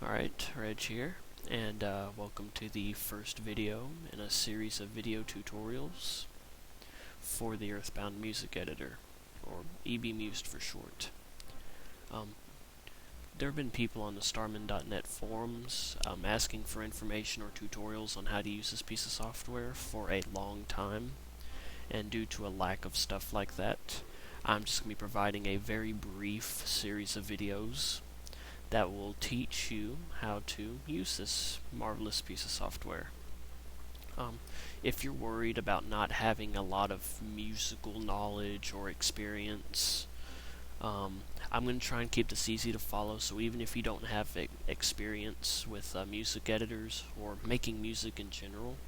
Alright, Reg here, and welcome to the first video in a series of video tutorials for the Earthbound music editor, or EBMused for short. Um, there have been people on the Starman.net forums asking for information or tutorials on how to use this piece of software for a long time, and due to a lack of stuff like that, I'm just going to be providing a very brief series of videos that will teach you how to use this marvelous piece of software. If you're worried about not having a lot of musical knowledge or experience, I'm going to try and keep this easy to follow, so even if you don't have experience with music editors or making music in general,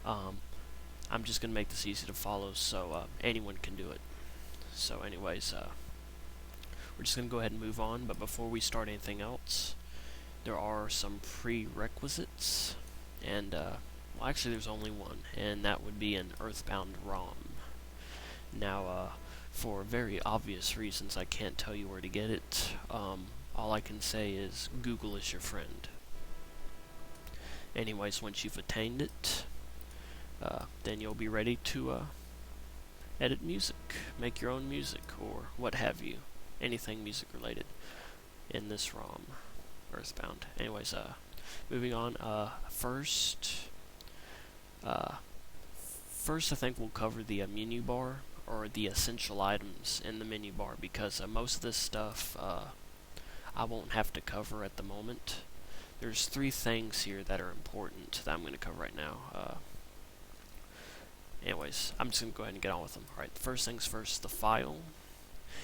I'm just going to make this easy to follow so anyone can do it. So anyways, we're just going to go ahead and move on, but before we start anything else, there are some prerequisites, and, well, actually there's only one, and that would be an Earthbound ROM. Now, for very obvious reasons, I can't tell you where to get it. All I can say is Google is your friend. Anyways, once you've attained it, then you'll be ready to edit music, make your own music, or what have you. Anything music related in this ROM, Earthbound. Anyways, moving on. First I think we'll cover the menu bar, or the essential items in the menu bar, because most of this stuff I won't have to cover at the moment. There's three things here that are important that I'm going to cover right now. Anyways, I'm just going to go ahead and get on with them. Alright, first things first, the file.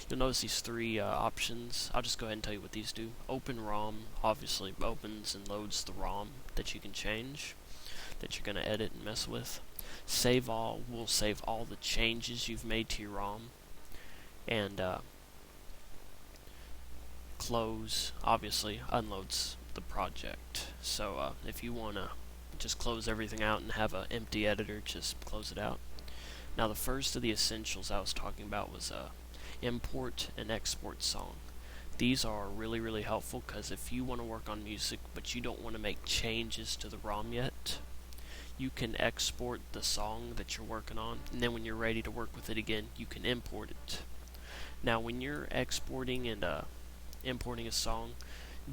You'll notice these three options. I'll just go ahead and tell you what these do. Open ROM obviously opens and loads the ROM that you can change, that you're going to edit and mess with. Save all will save all the changes you've made to your ROM. And close obviously unloads the project. So if you want to just close everything out and have an empty editor, just close it out. Now the first of the essentials I was talking about was import and export song. These are really helpful because if you want to work on music but you don't want to make changes to the ROM yet, you can export the song that you're working on, and then when you're ready to work with it again, you can import it. Now when you're exporting and importing a song,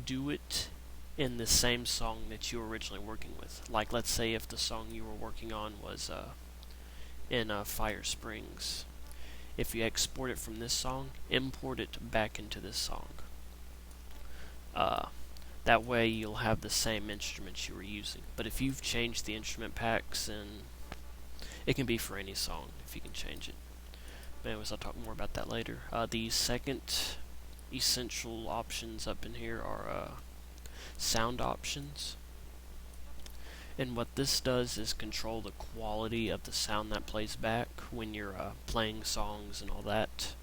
do it in the same song that you were originally working with. Like, let's say if the song you were working on was in Fire Springs. If you export it from this song, import it back into this song. That way you'll have the same instruments you were using. But if you've changed the instrument packs, then it can be for any song if you can change it. But anyways, I'll talk more about that later. The second essential options up in here are sound options. And what this does is control the quality of the sound that plays back when you're playing songs and all that.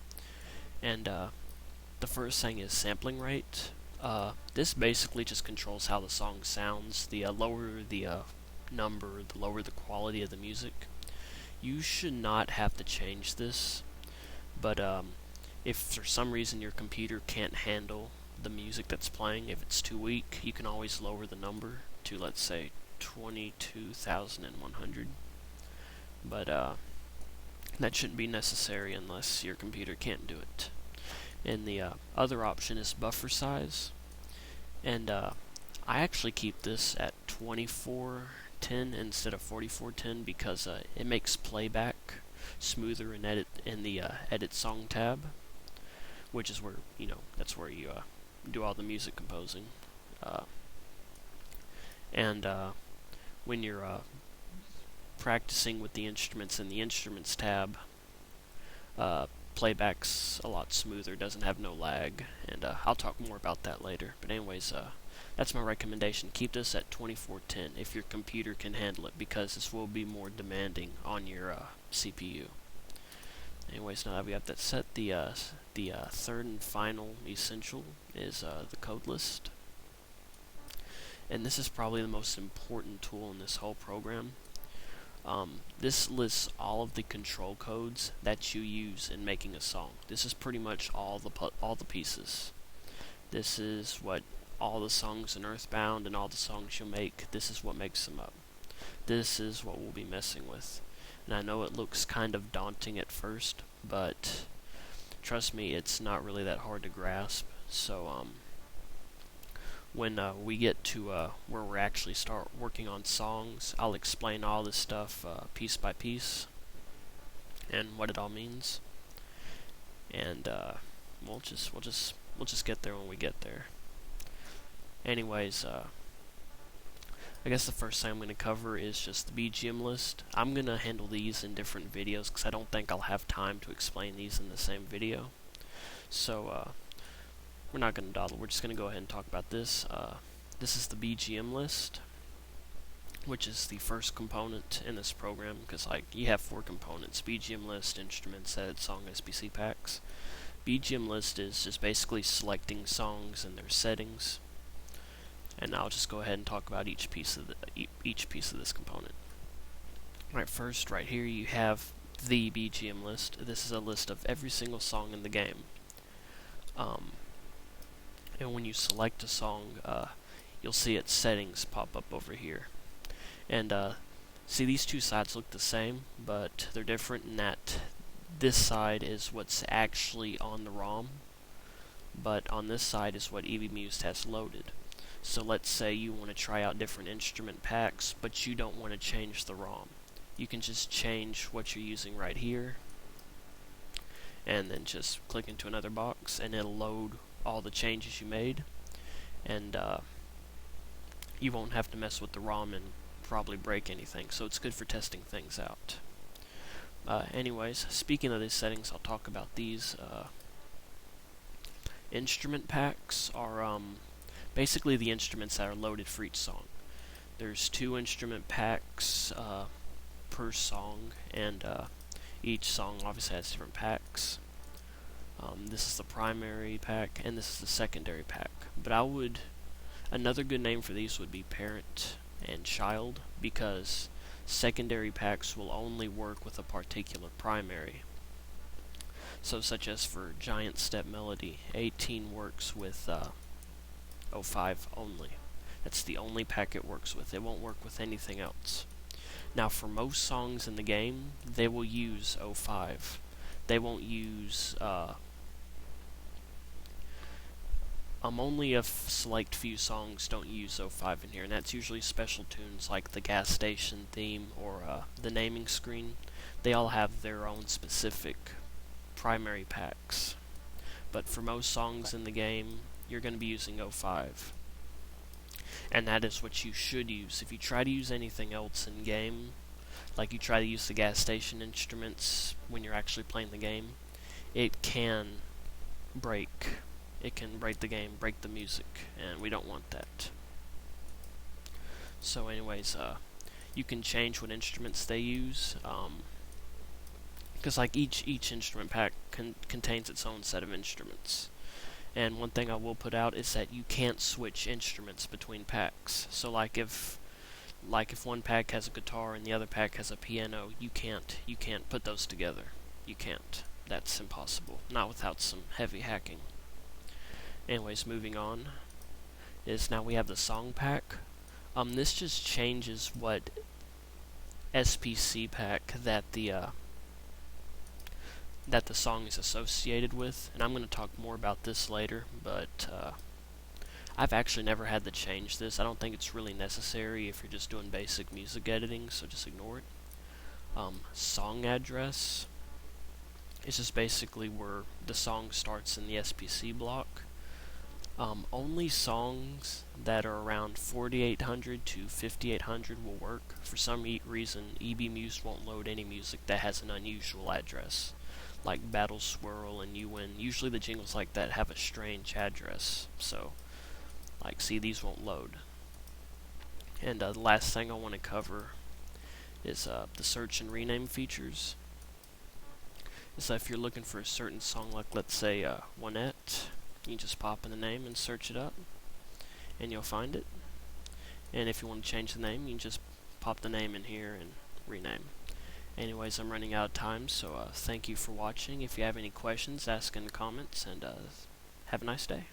And the first thing is sampling rate. This basically just controls how the song sounds. The lower the number, the lower the quality of the music. You should not have to change this, but if for some reason your computer can't handle the music that's playing, if it's too weak, you can always lower the number to, let's say, 22,100. But that shouldn't be necessary unless your computer can't do it. And the other option is buffer size, and I actually keep this at 2410 instead of 4410 because it makes playback smoother in the edit song tab, which is where that's where you do all the music composing. And when you're practicing with the instruments in the instruments tab, playback's a lot smoother, doesn't have no lag, and I'll talk more about that later. But anyways, that's my recommendation. Keep this at 2410 if your computer can handle it, because this will be more demanding on your CPU. Anyways, now that we have that set, the third and final essential is the code list. And this is probably the most important tool in this whole program. This lists all of the control codes that you use in making a song. This is pretty much all the pieces. This is what all the songs in Earthbound and all the songs you'll make, this is what makes them up. This is what we'll be messing with. And I know it looks kind of daunting at first, but trust me, it's not really that hard to grasp. So when we get to where we're actually start working on songs, I'll explain all this stuff piece by piece and what it all means. And we'll just get there when we get there. Anyways, I guess the first thing I'm going to cover is just the BGM list. I'm going to handle these in different videos because I don't think I'll have time to explain these in the same video. So we're not going to dawdle. We're just going to go ahead and talk about this. This is the BGM list, which is the first component in this program, because like you have 4 components: BGM list, instruments, edit, song, SBC packs. BGM list is just basically selecting songs and their settings. And I'll just go ahead and talk about each piece of this component. Right, first, right here you have the BGM list. This is a list of every single song in the game. And when you select a song, you'll see its settings pop up over here. And see, these two sides look the same, but they're different in that this side is what's actually on the ROM, but on this side is what EBMused has loaded. So let's say you want to try out different instrument packs, but you don't want to change the ROM. You can just change what you're using right here, and then just click into another box, and it'll load all the changes you made, and you won't have to mess with the ROM and probably break anything, so it's good for testing things out. Anyways, speaking of these settings, I'll talk about these. Instrument packs are basically the instruments that are loaded for each song. There's 2 instrument packs per song, and each song obviously has different packs. This is the primary pack, and this is the secondary pack. But another good name for these would be parent and child, because secondary packs will only work with a particular primary. So such as for Giant Step Melody, 18 works with 05 only. That's the only pack it works with. It won't work with anything else. Now for most songs in the game, they will use 05. They won't use only a select few songs don't use 05 in here, and that's usually special tunes like the gas station theme or the naming screen. They all have their own specific primary packs. But for most songs in the game, you're going to be using 05. And that is what you should use. If you try to use anything else in game, like you try to use the gas station instruments when you're actually playing the game, it can break. It can break the game, break the music, and we don't want that. So anyways, you can change what instruments they use, because like each instrument pack contains its own set of instruments. And one thing I will put out is that you can't switch instruments between packs. So like if one pack has a guitar and the other pack has a piano, you can't put those together. You can't. That's impossible. Not without some heavy hacking. Anyways, moving on, is now we have the song pack. This just changes what SPC pack that the song is associated with, and I'm going to talk more about this later, but I've actually never had to change this. I don't think it's really necessary if you're just doing basic music editing, so just ignore it. Song address is just basically where the song starts in the SPC block. Only songs that are around 4800 to 5800 will work. For some reason, EBMused won't load any music that has an unusual address, like Battle Swirl and You Win. Usually the jingles like that have a strange address, so like see, these won't load. And the last thing I want to cover is the search and rename features. So if you're looking for a certain song, like let's say Onette, you can just pop in the name and search it up, and you'll find it. And if you want to change the name, you can just pop the name in here and rename. Anyways, I'm running out of time, so thank you for watching. If you have any questions, ask in the comments, and have a nice day.